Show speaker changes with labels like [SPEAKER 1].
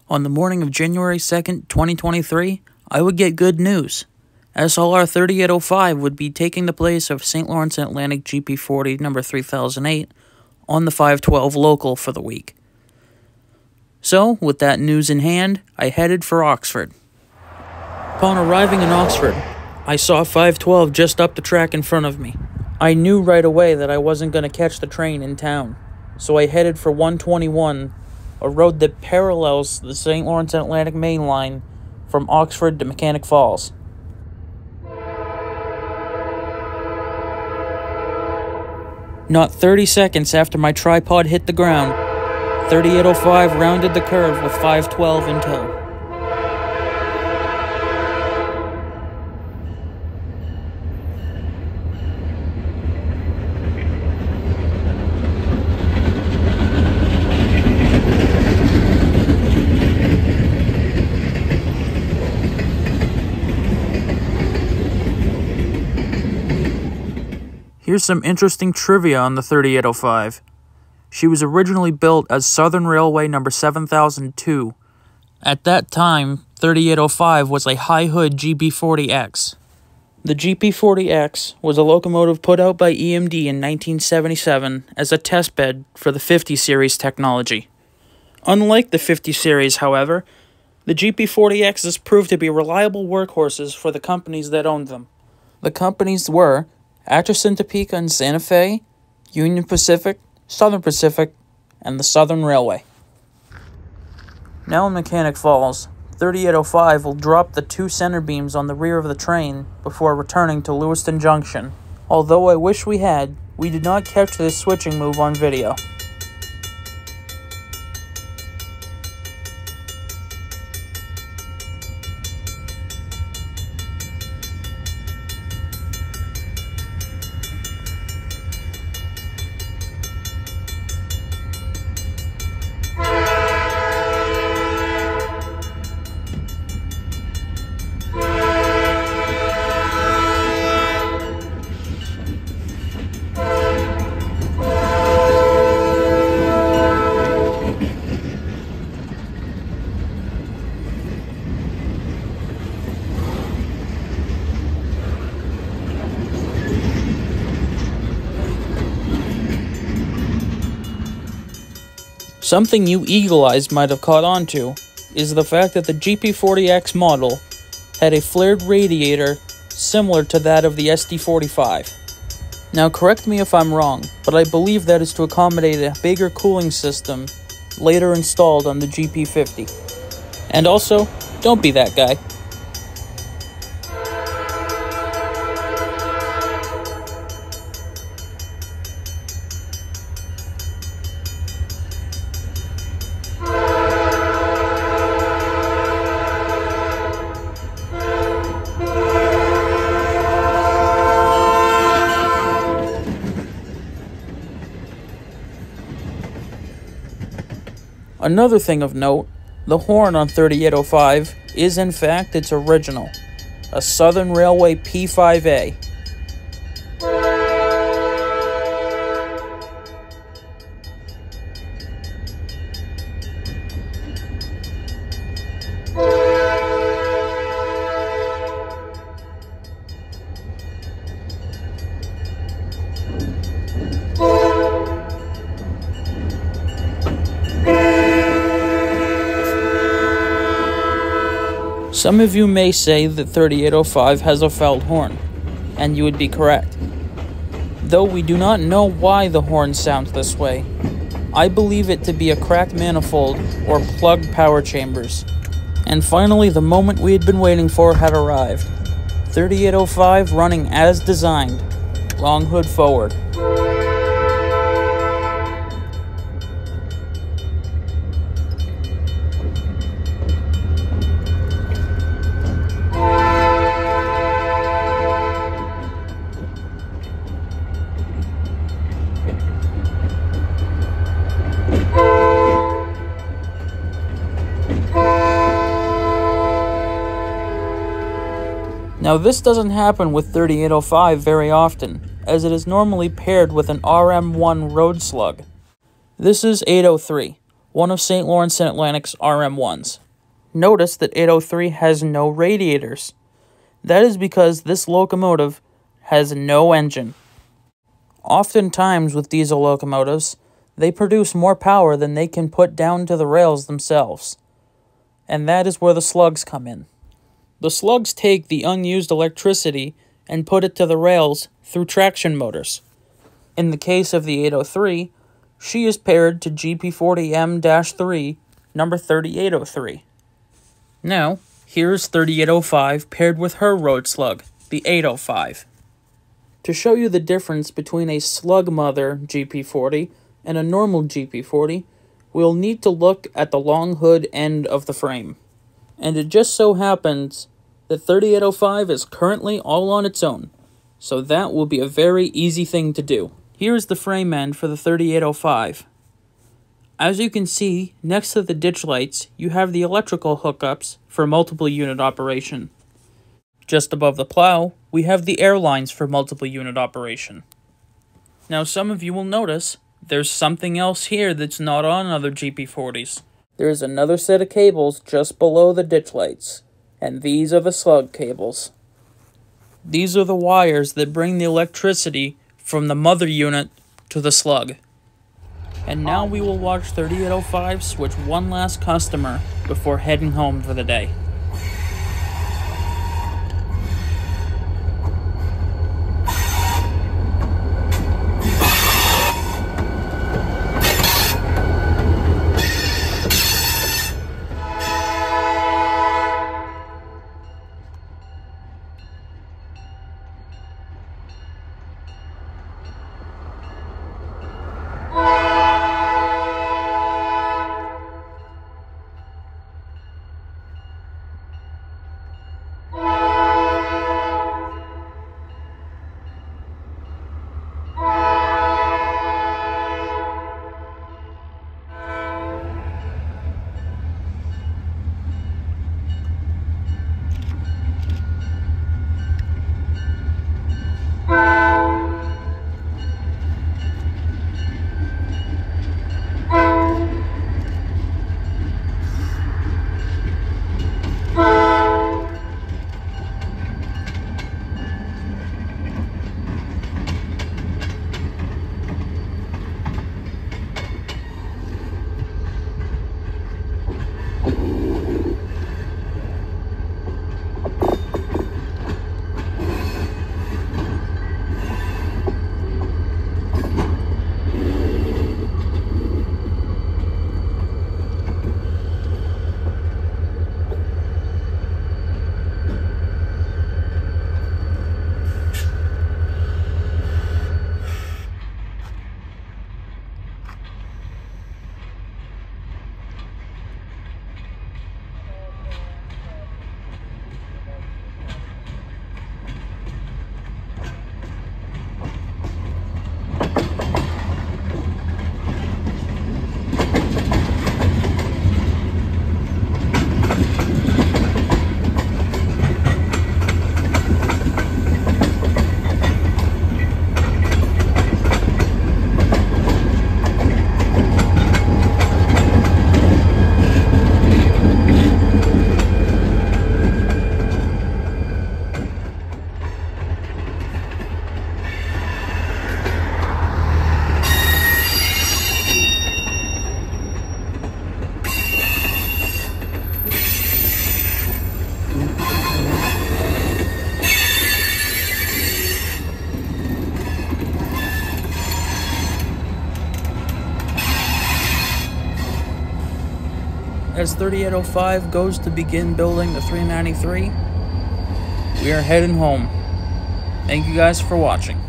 [SPEAKER 1] On the morning of January 2nd, 2023, I would get good news. SLR 3805 would be taking the place of St. Lawrence Atlantic GP40 number 3008 on the 512 local for the week. So, with that news in hand, I headed for Oxford. Upon arriving in Oxford, I saw 512 just up the track in front of me. I knew right away that I wasn't going to catch the train in town, so I headed for 121, a road that parallels the St. Lawrence Atlantic main line from Oxford to Mechanic Falls. Not 30 seconds after my tripod hit the ground, 3805 rounded the curve with 512 in tow. Here's some interesting trivia on the 3805. She was originally built as Southern Railway number 7002. At that time, 3805 was a high-hood GP40X. The GP40X was a locomotive put out by EMD in 1977 as a testbed for the 50 series technology. Unlike the 50 series, however, the GP40Xs proved to be reliable workhorses for the companies that owned them. The companies were Atchison, Topeka, and Santa Fe, Union Pacific, Southern Pacific, and the Southern Railway. Now in Mechanic Falls, 3805 will drop the two center beams on the rear of the train before returning to Lewiston Junction. Although I wish we had, we did not catch this switching move on video. Something you eagle eyes might have caught on to is the fact that the GP40X model had a flared radiator similar to that of the SD45. Now correct me if I'm wrong, but I believe that is to accommodate a bigger cooling system later installed on the GP50. And also, don't be that guy. Another thing of note, the horn on 3805 is in fact its original, a Southern Railway P5A. Some of you may say that 3805 has a fouled horn, and you would be correct. Though we do not know why the horn sounds this way, I believe it to be a cracked manifold or plugged power chambers. And finally, the moment we had been waiting for had arrived. 3805 running as designed, long hood forward. Now this doesn't happen with 3805 very often, as it is normally paired with an RM1 road slug. This is 803, one of St. Lawrence and Atlantic's RM1s. Notice that 803 has no radiators. That is because this locomotive has no engine. Oftentimes with diesel locomotives, they produce more power than they can put down to the rails themselves. And that is where the slugs come in. The slugs take the unused electricity and put it to the rails through traction motors. In the case of the 803, she is paired to GP40M-3, number 3803. Now, here's 3805 paired with her road slug, the 805. To show you the difference between a slug mother GP40 and a normal GP40, we'll need to look at the long hood end of the frame. And it just so happens that 3805 is currently all on its own, so that will be a very easy thing to do. Here's the frame end for the 3805. As you can see, next to the ditch lights, you have the electrical hookups for multiple unit operation. Just above the plow, we have the air lines for multiple unit operation. Now some of you will notice there's something else here that's not on other GP40s. There's another set of cables just below the ditch lights, and these are the slug cables. These are the wires that bring the electricity from the mother unit to the slug. And now we will watch 3805 switch one last customer before heading home for the day. As 3805 goes to begin building the 393, we are heading home. Thank you guys for watching.